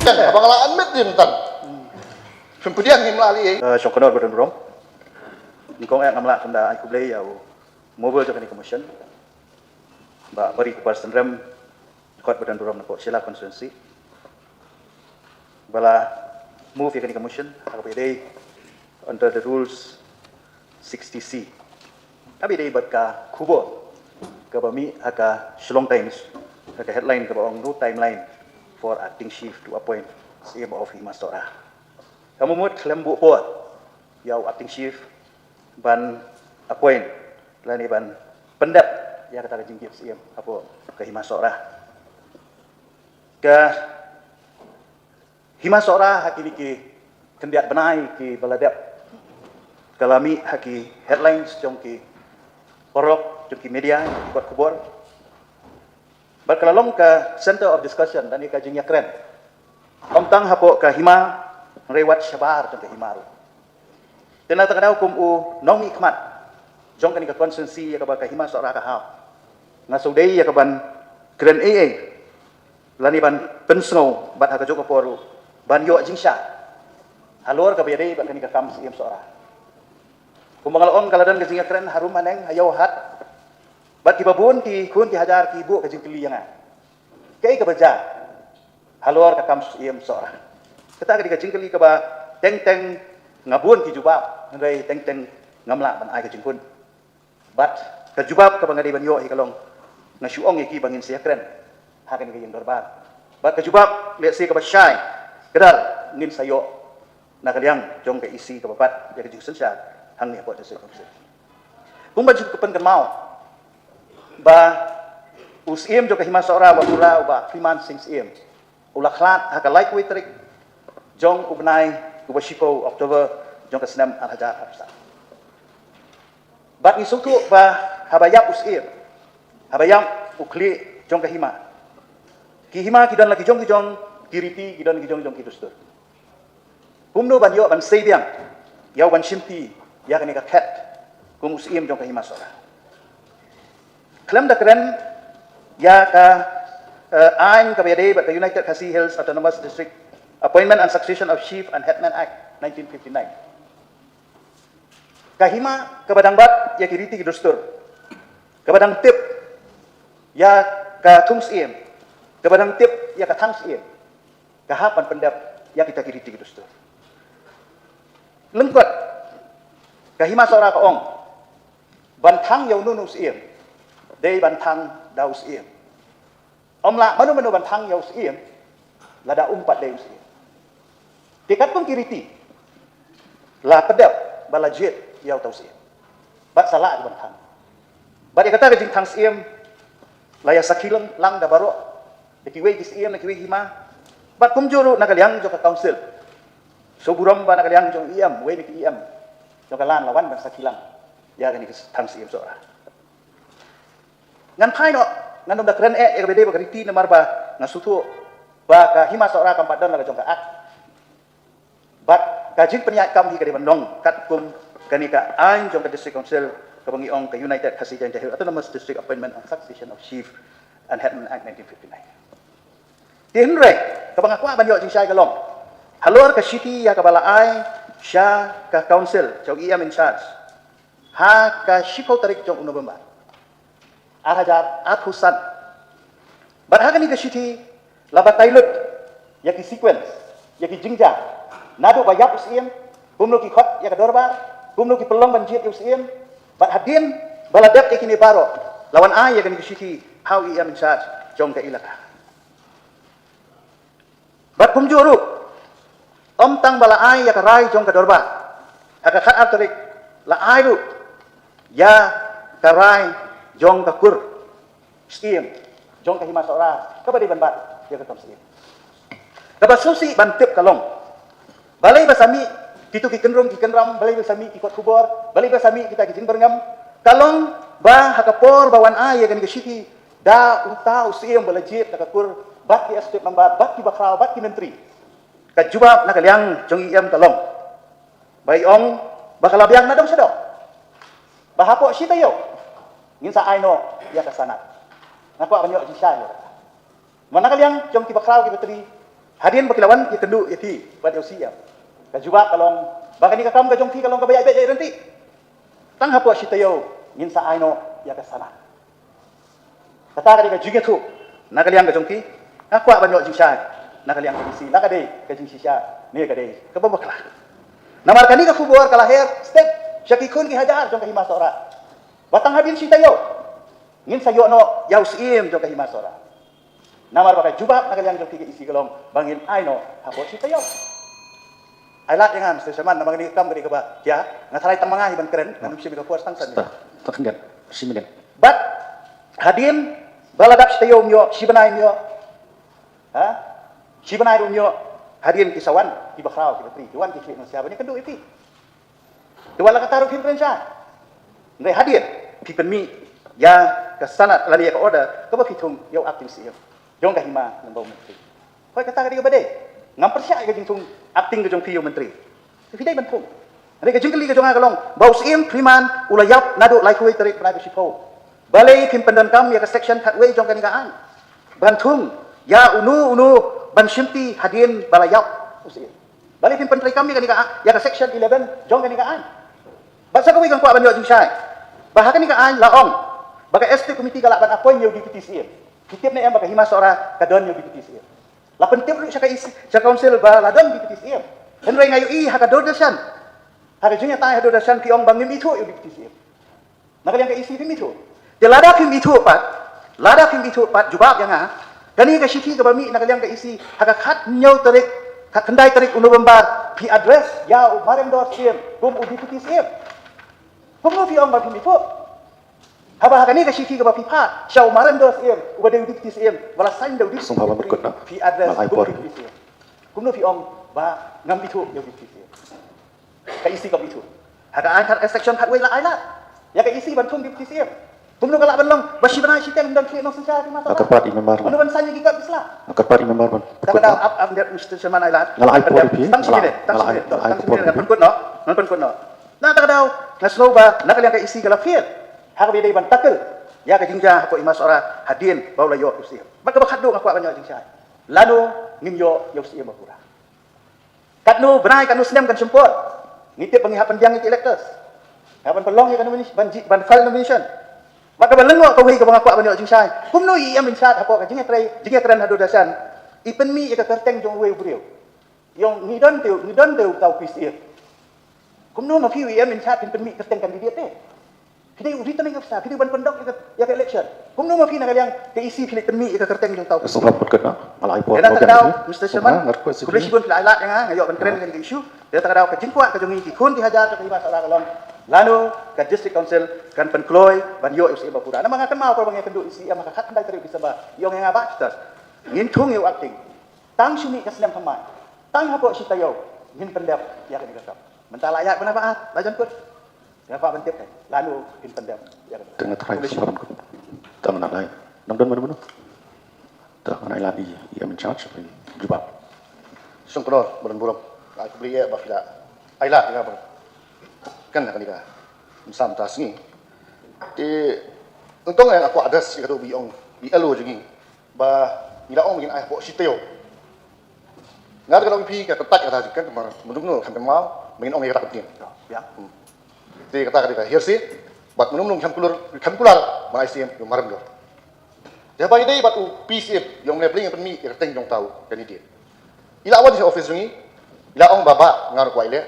abang la admit din tan pempudian ni melali trong konor berdan rom ni kong ang amla kanda ay kublay yaw mobile jokani commission ba bari ko person rem kot berdan rom nako sila constituency bala move yakani commission akabide under the rules 60C abide bat ka kubo ka bami aka shlong times aka headline ka baong no timeline for acting chief to appoint CM of Himasora kamu mut kelembu pot yaw acting chief ban appoint lani ban pendap ya kata jinggip CM apa ke Himasora ke Himasora hakini ki kendiat benai ki baladap kalami haki headlines jong ki porok jong ki media buat kubur berkelalong ke center of discussion dan ka jingya keren omtang hapo ka hima rewat syabar jong ka himaru dan kadau kum u nong ikmat jong kan ka constituency ya ka ba ka hima sora ka ha ngasudei ya ka ban grand aa lani ban pensno bat ha ka jok poru ban yo jingsha halor ka bede ba kan ka kam CM sora kumangalon kaladan ka jingya keren harum maneng hayo hat bat kibabun ki kun ki hajar ki bu ka jingkeli yang kai ka baja halor ka kam CM sora kita ka jingkeli ka ba teng teng ngabun ki jubab ngai teng teng ngamla ban ai ka jingkun bat ka jubab ka bangadi ban yo hi kalong na syuong ki bangin sia keren hakan ka yang dorbar bat ka jubab le si ka ba syai kedal ngin sayo na kaliang jong ka isi ka bapat ya ka jing sensya hang ni apa desa komse kung baju kepen kan mau ba usim jo ka Himasora wa pura ba Fiman sing sim ulah klat ha ka like we trik jong ubnai ku shiko Oktober jong ka senam al hajar absa bat ni sutu ba habayap usim habayap ukli jong ka hima ki hima kidan lagi jong kiriti kidan lagi jong kitustur kumno ban yo ban seibiang yaw ban shimpi ya kan ka cat kum usim jong ka Himasora klaim da keren ya ka ain ka bede ba United Khasi Hills Autonomous District Appointment and Succession of Chief and Headman Act 1959 kahima ka badang bat ya kiriti kidustur ka badang tip ya ka tungs iem ka badang tip ya ka tangs iem ka hapan pendap ya kita kiriti kidustur lengkot kahima sora ka ong bantang yaw nunus iem day bantang daus iem omla manu bantang yaw iem lada umpat daus iem dekat pun kiriti la pedap bala jet yaw taus iem bat salah bantang bat kata ke jing tang iem laya sakilang lang da baro dikiwe kis iem dikiwe hima bat kumjuru nakaliang jo ka council so buram ba nakaliang jong iem we ni iem jong kalan lawan ban sakilang ya kan kis tang iem sora ngan pai no ngan da kren e ka bede ba kriti na marba ngasutu ba ka hima sora kam padan la jong ka ak bat ka jing penyat kam hi ka de bandong kat kum kani ka an jong ka district council ka bangi ong ka United Khasi Hills Autonomous District Appointment and Succession of Chief and Headman Act 1959 tinre ka bangakwa ban yo jing sai ka long halor ka city ya ka balaai sya ka council jong iam in charge ha ka shiko tarik jong November at husan bat ha kani ka city labat tailut ya ki sequence ya ki jingja nado ba yap usim bumlo ki khot ya ka dorbar bumlo ki pelong banjit usim bat hadin baladak ke kini baro lawan ay ya kani ka city how iam in charge jong ka ilaka bat pumjuru om tang bala ay ya karai jong ka dorba aka khat atarik la ay ru ya karai jong ka kur skiem jong ka Himasora ka badi ban bat ya ka tom skiem ka basusi ban tip kalong balai basami kitu ki kenram balai basami ki kot kubor balai basami kita ki jing berngam kalong ba hakapor bawan ay ya kan ka shiti da uta usiem balajit ka kur bat ki step number bat ki bakraw bat ki menteri kajubab na kaliang jong iam talong bai ong bakalabiang na dong sedok bahapo si tayo ngin sa aino ya kasana ngako banyo si shay mana kaliang jong ki bakraw ki betri Hadirin berkilawan ia kendu ia ti pada usia. Kajuba kalong bagani ka kam ka jong ti kalong ka bayai bayai nanti. Tang hapo sitayo ngin sa aino ya ka sana. Kata ka juga tu nakaliang ka jong ti aku banyak jisha nakaliang ka isi nakade ka jing shisha ni ka dei ka babakla. Namar kani ka kubur ka lahir step syakikun ki hajar jong ka hima sora. Batang hadirin sitayo ngin sa yo no yaus im jong ka hima sora. Namar pakai jubab nakaliang jong tiga isi kalong bangin aino hapo si tayo. Ailat yang Mr. Shaman namang ni kam kadi kaba ya ngasarai tamangah iban keren nanum si puas tangsan. Takkan si minit. But hadin baladap si tayo myo si banai myo. Ha? Si banai myo hadin kisawan di bakrau kita tri tuan ki manusia banyak kendu iti. Tuan la kataru kin prensa. Ngai hadin pipen mi ya kesanat lani ka order ka ba pitung yo acting si jong ka hima ng bawang menteri. Kau kata ka di ka ba de? Ngam persya ka jing acting ka jong piyo menteri. Hindi bantong. Ani ka jing kali ka jong kalong baus im priman ulayap nado like way tarik privacy po. Balay pimpandan kam ya ka section hatway jong kanigaan. Bantung ya unu ban shimpi hadin balayap usin. Balay pimpandan kam ya kanigaan ya ka section 11 jong kanigaan. Basa ka wi kang kwa banyo jing syai. Bahakan kanigaan laong. Baka ST committee kalaban apoy yo di PTCM. Kitip na yan baka hima seorang kadon yung BPTCM. Lapan tip siya ka isi, siya council ba ladon BPTCM. Henry ngayon hakador dasyan. Hakajungnya tayo hador dasyan piong bangim itu yung BPTCM. Nakaliang ka isi pim itu. Di lada pim itu pat jubab yang ha. Kani ka shiki ka bami nakaliang ka isi hakakat nyaw tarik kakandai tarik unubambar pi address ya umarem dor CM kum BPTCM. Kumu piong bangim itu. Haba hakani ka shiki ka ba pipa siya umaran dos em ubade udip tis em wala sain daw dip Sumpah berikut na. pi address Malay kum por. dip tis em kumno fi ong ba ngam bitu yo dip tis em ka isi ka bitu haka an hat section hat way la aila ya ka isi ban tum dip tis em kumno kala ban long ba shi bana shi teng dan kle no senja ki mata Agar part imam kumno marban. ban sanya gi ka bisla Agar part imam marban. kada up that Mr. Shaman aila Ngalay por pi. tang sini tang Ngalay por sini pi. pun no non pun no na kada na slow ba nakaliang ka isi kala fiel haka bi dai ban takel ya ka jingja ako imas ora hadin baula yo usia baka bakado ako banyo jingja lalo ninyo yo usia makura katno benai kanu senam kan sempur nitip pengihapan jang itu electors hapan pelong ya kanu ban file nomination maka balengo ka wi ka bangako banyo jingja kumno i amin sat ako ka jingja kran hado dasan ipen mi ka kerteng jong we brio yung ngidon teu tau PCF kumno ma fi wi amin sat ipen mi kerteng kandidat eh Kita returning officer, kita ban pendok ya ke election. Kumno mafi na kaliang keisi kilit temi ika kerteng jong tau. Sumpah berikut na. Malay por. Dia tak tahu Mr. Shaman. Ngerti Kulis pun pelalat yang ngayo ban keren kan isu. Dia tak tahu ke jingkuat ke jongi ki kun dihajar ke lima salah kalong. Lalu ke district council kan penkloy ban yo usi bapura. Nama ngakan mau kalau bangai kendu isi maka kat handai teri bisa ba. Yong yang apa kita. Ngin tung yo acting. Tang sumi ka senam pamai. Tang hapo si tayo. Ngin pendap ya kan dikasap. Mentala ayat benar lajan pun. Ya Pak Menteri, lalu pendam. Ya, Tengah terakhir sumpah berikut. Tangan nak lain. Nang mana? Tangan nak lain ia mencharge jubab. Sung kolor bulan aku beli ya bafila. Aila ya bang. Kan nak nikah. Misam tas ni. Di untung yang aku ada sih kata biong di elo jengi. Ba ila ong mungkin ayah bawa siteo. Ngar kalau pi kata tak kata kan kemar mendung sampai mau mungkin ong yang kata penting. Ya. Di kata kata hirsi, bat menung kamkular, mana ICM yang marah dor. Dia bagi dia bat PCF yang mulai beli yang penmi yang teng jong tahu kan dia. Ila awal di office ni, ila ong baba ngar kuai le.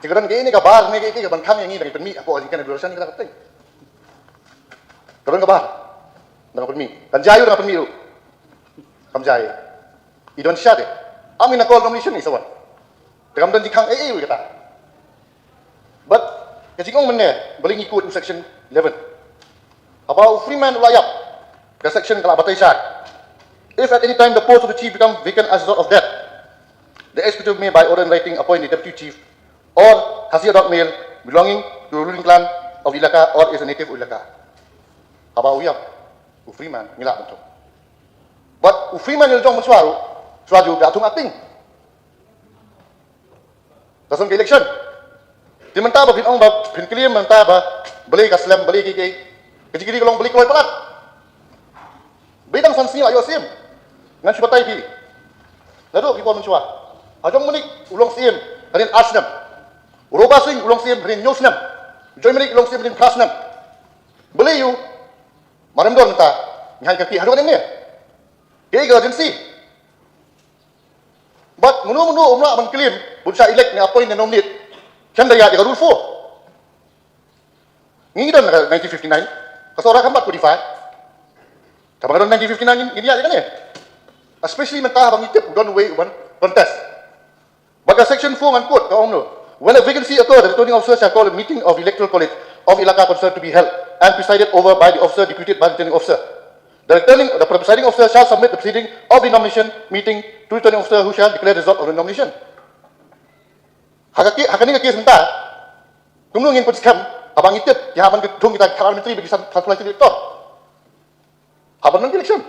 Jikaran ke ini kabar, ni ke ban kami yang ini dari penmi apa ajikan dua ratus ni kita teng. Karon kabar, dengan penmi, kan jayu dengan penmi tu, kam jayu. Idon siapa? Amin nak call nomination ni sawan. Dengan dan jikang kata. But kajikong mana boleh ngikut section 11. About Freeman ulayap ke section kalau batai syak. If at any time the post of the chief become vacant as a result of death, the executive may by order in writing appoint the deputy chief or hasil dot mail belonging to the ruling clan of Ilaka or is a native of Ilaka. About uyap, Freeman ngilak betul. But Freeman yang jong mensuaru, suaju gatung acting. Dasam ke election. Di mentah ba pinong ba pinklim mentah ba beli kaslam beli kiki kejikiri kalong beli kloy palat bidang sansi ayo sim ngan sibatai pi Lalu kita mencua. Hajong menik ulong siem harin asnam. Uroba sing ulong siem harin nyosnam. Joy menik ulong siem harin kasnam. Beli you. Maram don ta. Nyai kaki hajong ni. Dia urgency. But menu umrah mengklaim bursa elect ni appoint and nominate. Kan daya dia rule 4. Ngi don 1959. Kasora kan 45. Kapag 1959 ini aja kan ya. Especially mentah bang itip don't wait one contest. Baga section 4 ngan quote kau no. When a vacancy occurs, the returning officer shall call a meeting of electoral college of Ilaka concerned to be held and presided over by the officer deputed by the returning officer. The presiding officer shall submit the proceeding of the nomination meeting to the returning officer who shall declare the result of the nomination. Hakani ke kes mentah. Kumulong ingin pun skam abang itip yang abang ketung kita kawan menteri bagi translation director. Abang non election.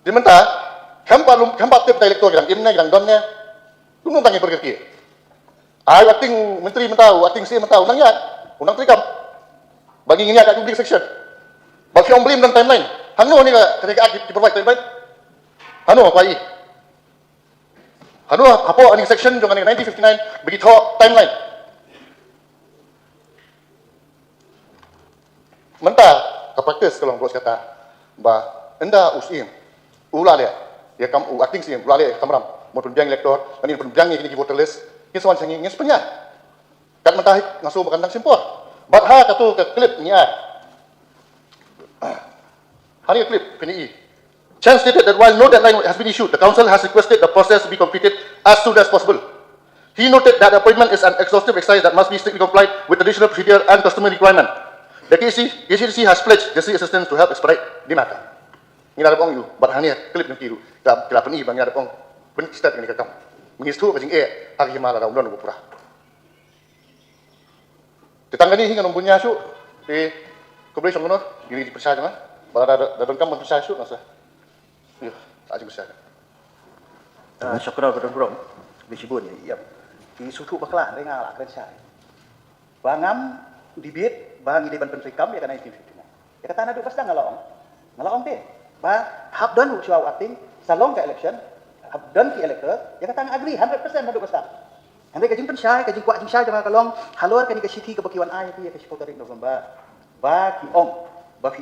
Di mentah kampat tip elektor yang imna yang donnya kumulong tangi berkerti. Ayo acting menteri mentah, acting si mentah undangnya undang terikam. Bagi ini agak public section. Bagi orang beli dan timeline. Hanu ni ketika di provide timeline. Hanu apa ini? Hanu apa ani section jangan 1959 begitu timeline. Mentah ke practice kalau bos kata bah anda usim ulah dia kamu acting sih ulah dia kamram mau penbiang elektor ini penbiang ini voter list ini soal sangi ini sebenarnya kan mentah ngasuh berkandang simpor but ha katu ke klip ni hari klip PNI Chan stated that while no deadline has been issued, the council has requested the process to be completed as soon as possible. He noted that the appointment is an exhaustive exercise that must be strictly complied with traditional procedure and customary requirement. The KCC has pledged necessary assistance to help expedite the matter. Ini ada pong you, but hanya klip nanti you. Kita PNI bang ada pong penstart ini kakam. Mengistu kajing hari malam dah undang pura. Tetangga ni hingga nombornya su di kubri songgono diri dipercaya jangan. Baru ada dengkam mempercaya su masa. Ya, tak juga saya. Syukur berdorong disebut ya. Di suatu bakla rengal akan saya. Bangam dibit bang ide ban penrikam ya kan 1959. Ya kata nak pas dah ngalong teh. Ba hab don usual acting salong ke election hab don ki elector ya kata agree 100% hadu pas dah. Hendak kajing pensai kajing kuat jing sai jangan kalong halor kan ke city ke bakiwan ai ya ke September November. Ba ki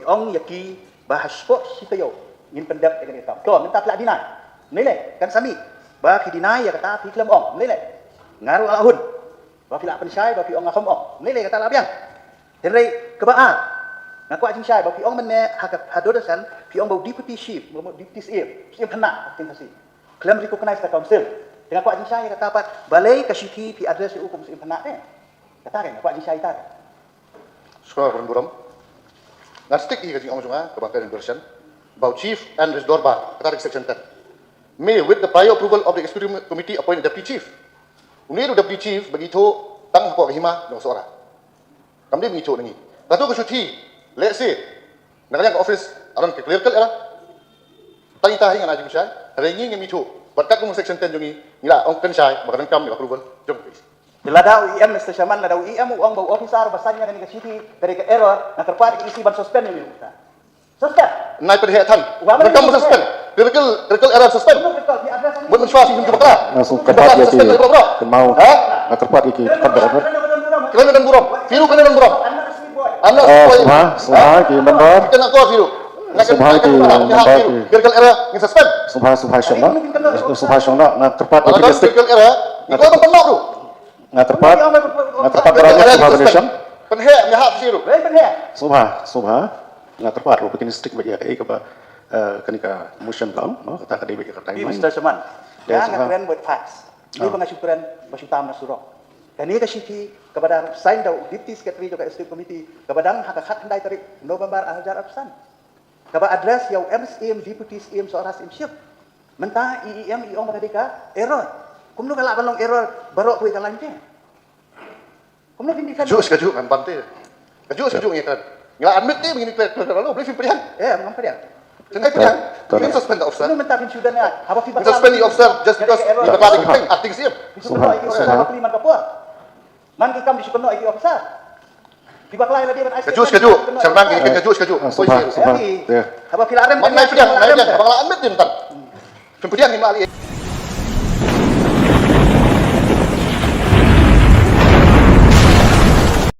ong ya ki ba haspo sitayo ingin pendak dengan hitam. Tuh, minta pelak dinai. Nilai, kan sami. Bagi dinai, ya kata api kelam ong. Nilai. Ngaruh alahun. Bagi pelak pensyai, bagi ong ngahom ong. Nilai, kata labiang. Henry, kebaan. Ngaku ajing syai, bagi ong menye, hadodasan, pi ong bau deputy chief, deputy CM. CM penak, tinggal si. Kelam recognize the council. Dengan aku ajing syai, kata apa, balai kasiti, pi address hukum CM penak. Kata kan, aku ajing syai tadi. Sekolah buram. Ngastik i kajing ong sunga, kebangkan version. About Chief and Resdorba, Qatar Section 10. May, with the prior approval of the Executive Committee, appoint the Deputy Chief. Unir Deputy Chief, begitu, tang hapok hima, ng seorang. Kami begitu ni. Lalu kesuci, let's say, nakanya ke office, aron ke clear kel era. Tangi tahi dengan ajing syai, rengi ng begitu. Berkat kung Section 10 jungi, nila ong kan syai, bakaran kam approval, jom please. Ladau IM Mr. Shaman, ladau IM uang bau officer basahnya dari ke city, dari ke error, nak terpad isi ban suspend ni minta. Suspend. Naik pada hatan. Kamu suspend. Rekal error suspend. Buat mencuasi hidup bakal. Langsung kepat lagi. Mau. Nak kepat lagi. Kena dan burung. Firu kena dan burung. Anak Subha ki member. Kita nak kau Firu. Subha ki member. Rekal error ni suspend. Subha Shongna. Nak kepat lagi Kalau district. rekal error, itu apa penak tu? Nak kepat berada Subha Nation. Penhek nyahap Firu. Subha. Nga terpad ro bikin stick bagi ai ke ba kanika motion down no kata kadai bagi kata ini Mr. Shaman ya ngakren buat fax ini pengasuran basutam na surok dan ini kasih kepada sign daw deputy secretary juga executive committee kepada hak handai tarik November ajar absen kepada address yang MCM deputy CM seorang CM mentah IEM IOM mereka error kumno kala balong error baru kuy kalan je kumno hindi kan Kaju kan bante. Kaju ni kan. Ngila admit ni begini lalu boleh film pilihan. memang pilihan. Sengai pilihan. Ini suspend the officer. Kumno mentah sudah ni apa fi Suspend the officer just because dia berkata kita acting siap. Subha man kapur. Man kikam di sukono iki officer. Di baklai lagi kan Kaju. Sernang kaju. Subha. Apa filarem Mana pilihan? Abang lah admit dia entar. Kemudian himla ali